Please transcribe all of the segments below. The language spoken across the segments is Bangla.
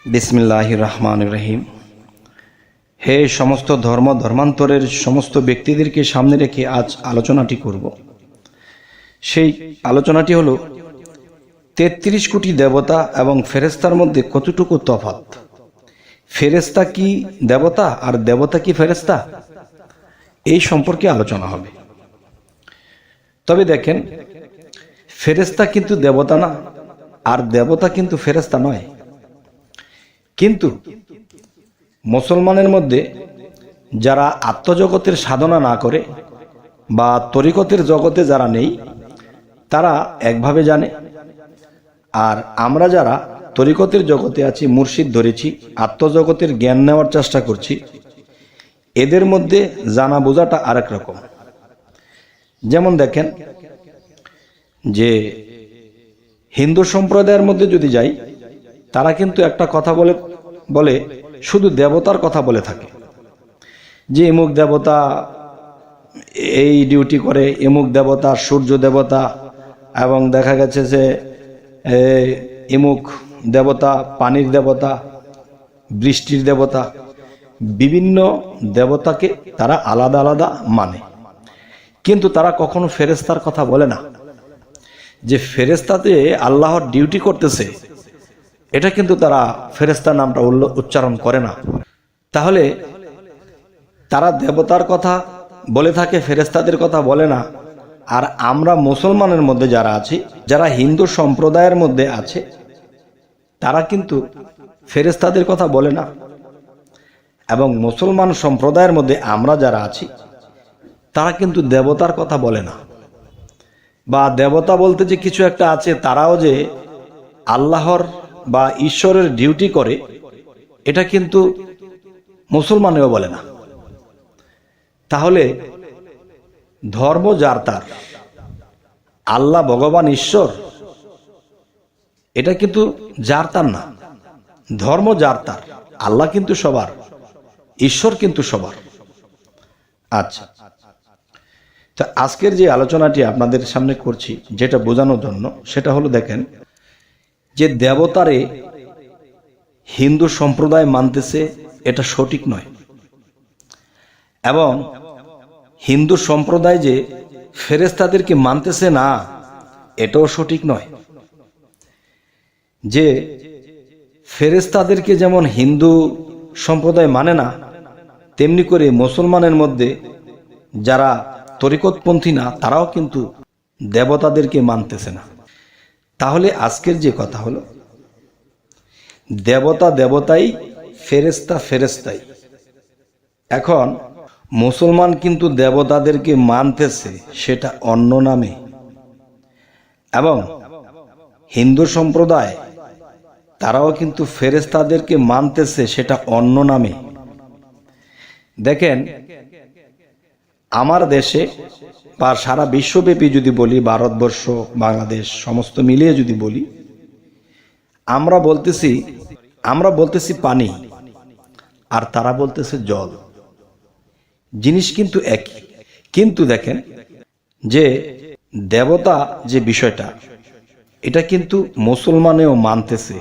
বিসমিল্লাহির রহমানির রহিম। হে সমস্ত ধর্ম ধর্মান্তরের সমস্ত ব্যক্তিদেরকে সামনে রেখে আজ আলোচনাটি করব। সেই আলোচনাটি হলো ৩৩ কোটি দেবতা এবং ফেরেশতার মধ্যে কতটুকু তফাৎ। ফেরেশতা কি দেবতা আর দেবতা কি ফেরেশতা, এই সম্পর্কে আলোচনা হবে। তবে দেখেন, ফেরেশতা কিন্তু দেবতা না, আর দেবতা কিন্তু ফেরেশতা নয়। কিন্তু মুসলমানের মধ্যে যারা আত্মজগতের সাধনা না করে বা তরিকতের জগতে যারা নেই, তারা একভাবে জানে। আর আমরা যারা তরিকতের জগতে আছি, মুর্শিদ ধরেছি, আত্মজগতের জ্ঞান নেওয়ার চেষ্টা করছি, এদের মধ্যে জানা বোঝাটা আরেক রকম। যেমন দেখেন যে হিন্দু সম্প্রদায়ের মধ্যে যদি যাই, তারা কিন্তু একটা কথা বলে শুধু দেবতার কথা বলে থাকে, যে এমুক দেবতা এই ডিউটি করে, এমুক দেবতা সূর্য দেবতা, এবং দেখা গেছে যে এমুক দেবতা পানির দেবতা, বৃষ্টির দেবতা। বিভিন্ন দেবতাকে তারা আলাদা আলাদা মানে, কিন্তু তারা কখনো ফেরেশতার কথা বলে না, যে ফেরেশতাতে আল্লাহর ডিউটি করতেছে। এটা কিন্তু তারা ফেরেশতা নামটা উচ্চারণ করে না। তাহলে তারা দেবতার কথা বলে থাকে, ফেরেশতাদের কথা বলে না। আর আমরা মুসলমানের মধ্যে যারা আছি, যারা হিন্দু সম্প্রদায়ের মধ্যে আছে, তারা কিন্তু ফেরেশতাদের কথা বলে না। এবং মুসলমান সম্প্রদায়ের মধ্যে আমরা যারা আছি, তারা কিন্তু দেবতার কথা বলে না। বা দেবতা বলতে যে কিছু একটা আছে, তারাও যে আল্লাহর বা ঈশ্বরের ডিউটি করে, এটা কিন্তু মুসলমানেও বলে না। তাহলে ধর্ম যার তার, আল্লাহ ভগবান ঈশ্বর, এটা কিন্তু যার তার না। ধর্ম যার তার, আল্লাহ কিন্তু সবার, ঈশ্বর কিন্তু সবার। আচ্ছা, তো আজকের যে আলোচনাটি আপনাদের সামনে করছি, যেটা বোঝানোর জন্য, সেটা হলো দেখেন যে দেবতারে হিন্দু সম্প্রদায় মানতেছে, এটা সঠিক নয়। এবং হিন্দু সম্প্রদায় যে ফেরেশতাদেরকে মানতেছে না, এটাও সঠিক নয়। যে ফেরেশতাদেরকে যেমন হিন্দু সম্প্রদায় মানে না, তেমনি করে মুসলমানের মধ্যে যারা তরিকতপন্থী না, তারাও কিন্তু দেবতাদেরকে মানতেছে না। তাহলে আজকের যে কথা হলো, দেবতা দেবতাই, ফেরেশতা ফেরেশতাই। এখন মুসলমান কিন্তু দেবতাদেরকে মানতেছে, সেটা অন্য নামে। এবং হিন্দু সম্প্রদায় তারাও কিন্তু ফেরেশতাদেরকে মানতেছে, সেটা অন্য নামে। দেখেন, আমার দেশে বা সারা বিশ্বব্যাপী যদি বলি, ভারতবর্ষ বাংলাদেশ সমস্ত মিলিয়ে যদি বলি, আমরা বলতেছি পানি, আর তারা বলতেছে জল। জিনিস কিন্তু একই। কিন্তু দেখেন যে দেবতা যে বিষয়টা, এটা কিন্তু মুসলমানেও মানতেছে,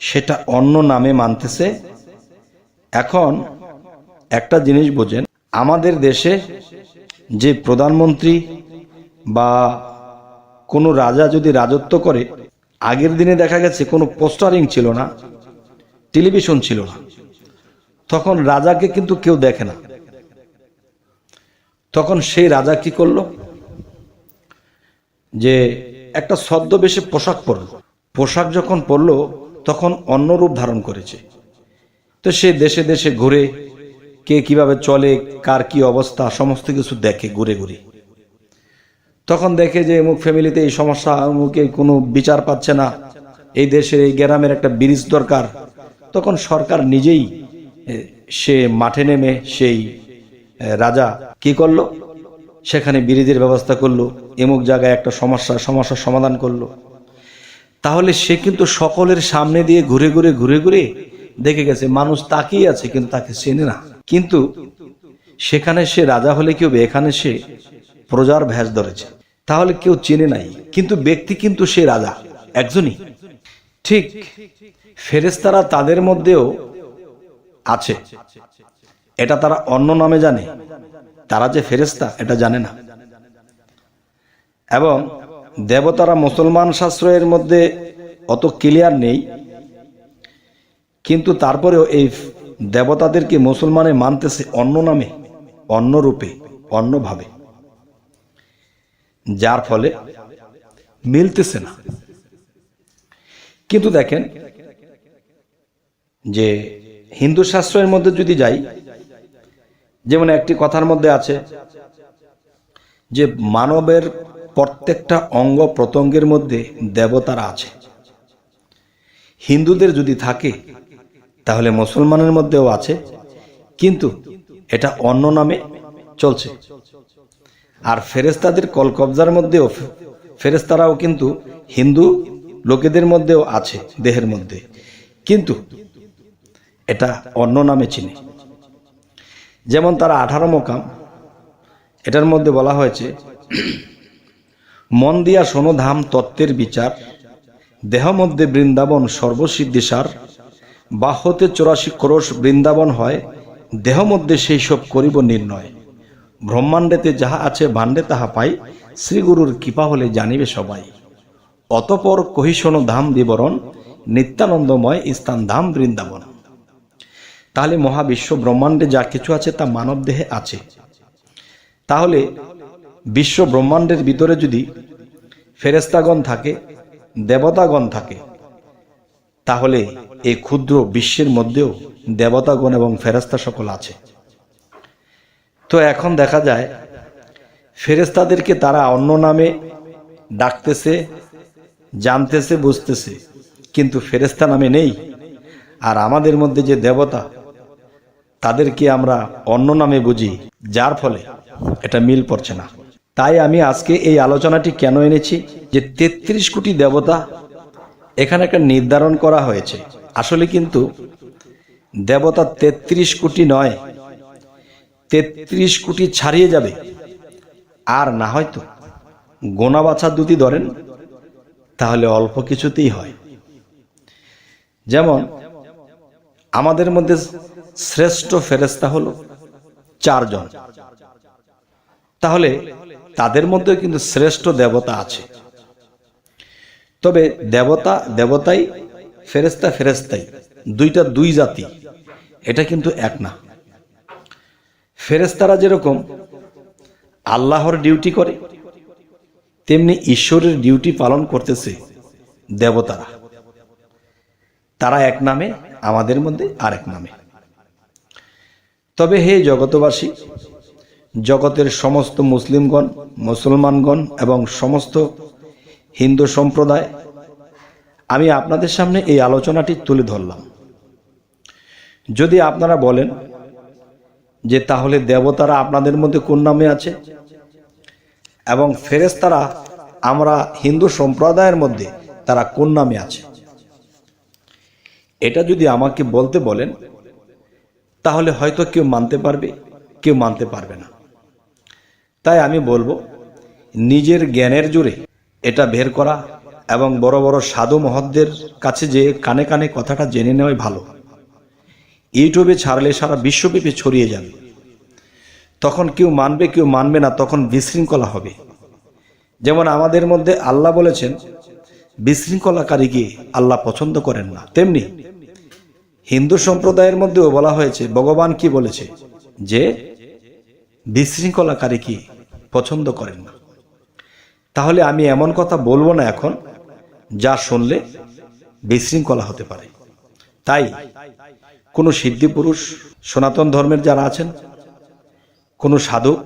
সেটা অন্য নামে মানতেছে। এখন একটা জিনিস বোঝেন, আমাদের দেশে যে প্রধানমন্ত্রী বা কোনো রাজা যদি রাজত্ব করে, আগের দিনে দেখা গেছে কোনো পোস্টারিং ছিল না, টেলিভিশন ছিল না, তখন রাজাকে কিন্তু কেউ দেখে না। তখন সেই রাজা কি করলো, যে একটা ছদ্মবেশে পোশাক পরল। পোশাক যখন পরলো, তখন অন্য রূপ ধারণ করেছে। তো সে দেশে দেশে ঘুরে, কে কিভাবে চলে, কার কি অবস্থা, সমস্ত কিছু দেখে ঘুরে ঘুরে। তখন দেখে যে অমুক ফ্যামিলিতে এই সমস্যা, অমুকে কোনো বিচার পাচ্ছে না, এই দেশের এই গ্রামের একটা ব্রিজ দরকার। তখন সরকার নিজেই সে মাঠে নেমে সেই রাজা কি করলো, সেখানে ব্রিজের ব্যবস্থা করলো, এমুক জায়গায় একটা সমস্যার সমাধান করলো। তাহলে সে কিন্তু সকলের সামনে দিয়ে ঘুরে ঘুরে ঘুরে ঘুরে দেখে গেছে, মানুষ তাকিয়ে আছে কিন্তু তাকে চেনে না। কিন্তু সেখানে সে রাজা হলে কেউ, এখানে সে প্রজার ভেষ ধরেছে, তাহলে কেউ চেনে নাই, কিন্তু ব্যক্তি কিন্তু সে রাজা একজনই। ঠিক ফেরেশতারা তাদের মধ্যেও আছে, এটা তারা অন্য নামে জানে, তারা যে ফেরেশতা এটা জানে না। এবং দেবতারা মুসলমান শাস্ত্রের মধ্যে অত ক্লিয়ার নেই, কিন্তু তারপরেও এই দেবতাদেরকে মুসলমানে মানতেছে অন্য নামে, অন্য রূপে, অন্যভাবে, যার ফলে মিলতেছে না। কিন্তু দেখেন যে হিন্দু শাস্ত্রের মধ্যে যদি যাই, যেমন একটি কথার মধ্যে আছে যে মানবের প্রত্যেকটা অঙ্গ প্রত্যঙ্গের মধ্যে দেবতারা আছে। হিন্দুদের যদি থাকে তাহলে মুসলমানের মধ্যেও আছে, কিন্তু এটা অন্য নামে চলছে। আর ফেরেশতাদের কলকবজার মধ্যেও ফেরেশতারাও কিন্তু হিন্দু লোকেদের মধ্যেও আছে দেহের মধ্যে, কিন্তু এটা অন্য নামে চিনে। যেমন তারা 18 মোকাম, এটার মধ্যে বলা হয়েছে মন দিয়া শোনো ধাম তত্ত্বের বিচার, দেহ মধ্যে বৃন্দাবন সর্বসিদ্ধিসার, বাহতে 84 ক্রোশ বৃন্দাবন হয়, দেহ মধ্যে সেই সব করিব নির্ণয়, ব্রহ্মাণ্ডেতে যাহা আছে ভাণ্ডে তাহা পাই, শ্রীগুরুর কৃপা হলে জানিবে সবাই, অতপর কহি শোনো ধাম বিবরণ, নিত্যানন্দময় স্থান ধাম বৃন্দাবন। তাহলে মহাবিশ্ব ব্রহ্মাণ্ডে যা কিছু আছে তা মানব দেহে আছে। তাহলে বিশ্ব ব্রহ্মাণ্ডের ভিতরে যদি ফেরেশতাগণ থাকে, দেবতাগণ থাকে, তাহলে এই ক্ষুদ্র বিশ্বের মধ্যেও দেবতাগণ এবং ফেরেশতা সকল আছে। তো এখন দেখা যায় ফেরেশতাদেরকে তারা অন্য নামে ডাকতেছে, জানতেছে, বুঝতেছে, কিন্তু ফেরেশতা নামে নেই। আর আমাদের মধ্যে যে দেবতা তাদেরকে আমরা অন্য নামে বুঝি, যার ফলে এটা মিল পড়ছে না। তাই আমি আজকে এই আলোচনাটি কেন এনেছি, যে 33 কোটি দেবতা এখানে একটা নির্ধারণ করা হয়েছে। আসলে কিন্তু দেবতা 33 কোটি নয়, 33 কোটি ছাড়িয়ে যাবে। আর না হয়তো গোনা বাছা দুটি ধরেন তাহলে অল্প কিছুতেই হয়। যেমন আমাদের মধ্যে শ্রেষ্ঠ ফেরেশতা হলো 4 জন, তাহলে তাদের মধ্যে কিন্তু শ্রেষ্ঠ দেবতা আছে। তবে দেবতা দেবতাই, ফেরেশতা ফেরেশতাই, দুইটা দুই জাতি, এটা কিন্তু এক না। ফেরেশতারা যেরকম আল্লাহর ডিউটি করে, তেমনি ঈশ্বরের ডিউটি পালন করতেছে দেবতারা। তারা এক নামে, আমাদের মধ্যে আরেক নামে। তবে হে জগতবাসী, জগতের সমস্ত মুসলিমগণ, মুসলমানগণ এবং সমস্ত হিন্দু সম্প্রদায়, আমি আপনাদের সামনে এই আলোচনাটি তুলে ধরলাম। যদি আপনারা বলেন যে তাহলে দেবতারা আপনাদের মধ্যে কোন নামে আছে এবং ফেরেশতারা আমরা হিন্দু সম্প্রদায়ের মধ্যে তারা কোন নামে আছে, এটা যদি আমাকে বলতে বলেন তাহলে হয়তো কেউ মানতে পারবে, কেউ মানতে পারবে না। তাই আমি বলবো নিজের জ্ঞানের জোরে এটা বের করা এবং বড় বড় সাধু মহৎদের কাছে যে কানে কানে কথাটা জেনে নেওয়াই ভালো। ইউটিউবে ছাড়লে সারা বিশ্বব্যাপী ছড়িয়ে যাবে, তখন কেউ মানবে কেউ মানবে না, তখন বিশৃঙ্খলা হবে। যেমন আমাদের মধ্যে আল্লাহ বলেছেন বিশৃঙ্খলাকারীকে আল্লাহ পছন্দ করেন না, তেমনি হিন্দু সম্প্রদায়ের মধ্যেও বলা হয়েছে, ভগবান কি বলেছে যে বিশৃঙ্খলাকারীকে পছন্দ করেন না। তাহলে আমি এমন কথা বলবো না এখন যা শুনলে বিশৃঙ্খলা হতে পারে। তাই কোনো সিদ্ধি পুরুষ, সনাতন ধর্মের যারা আছেন, কোনো সাধক,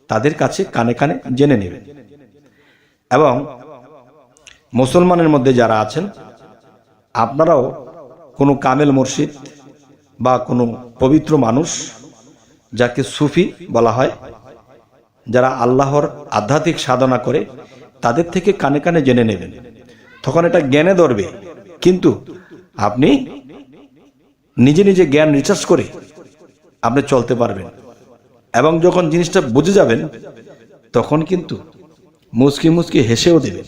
তাদের কাছে কানে কানে জেনে নেবেন। এবং মুসলমানের মধ্যে যারা আছেন, আপনারাও কোনো কামেল মুর্শিদ বা কোনো পবিত্র মানুষ, যাকে সুফি বলা হয়, যারা আল্লাহর আধ্যাত্মিক সাধনা করে, তাদের থেকে কানে কানে জেনে নেবেন। তখন এটা জ্ঞানে ধরবে, কিন্তু আপনি নিজে নিজে জ্ঞান রিসার্চ করে আপনি চলতে পারবেন। এবং যখন জিনিসটা বুঝে যাবেন, তখন কিন্তু মুচকি মুচকি হেসেও দেবেন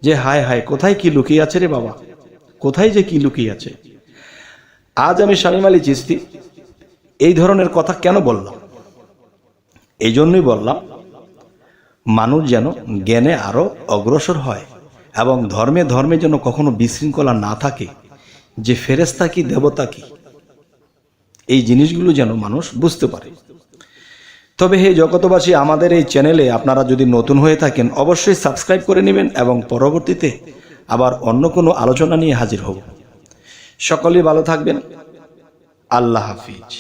যে হায় হায়, কোথায় কি লুকিয়ে আছে রে বাবা, কোথায় যে কি লুকিয়ে আছে। আজ আমি শামীম আলী চিশতি এই ধরনের কথা কেন বললাম? এই জন্যই বললাম, মানুষ যেন জ্ঞানে আরো অগ্রসর হয় এবং ধর্মে ধর্মে যেন কখনো বিশৃঙ্খলা না থাকে, যে ফেরেশতা কি দেবতা কি এই জিনিসগুলো যেন মানুষ বুঝতে পারে। তবে হে জগতবাসী, আমাদের এই চ্যানেলে আপনারা যদি নতুন হয়ে থাকেন অবশ্যই সাবস্ক্রাইব করে নেবেন এবং পরবর্তীতে আবার অন্য কোনো আলোচনা নিয়ে হাজির হব। সকলেই ভালো থাকবেন। আল্লাহ হাফিজ।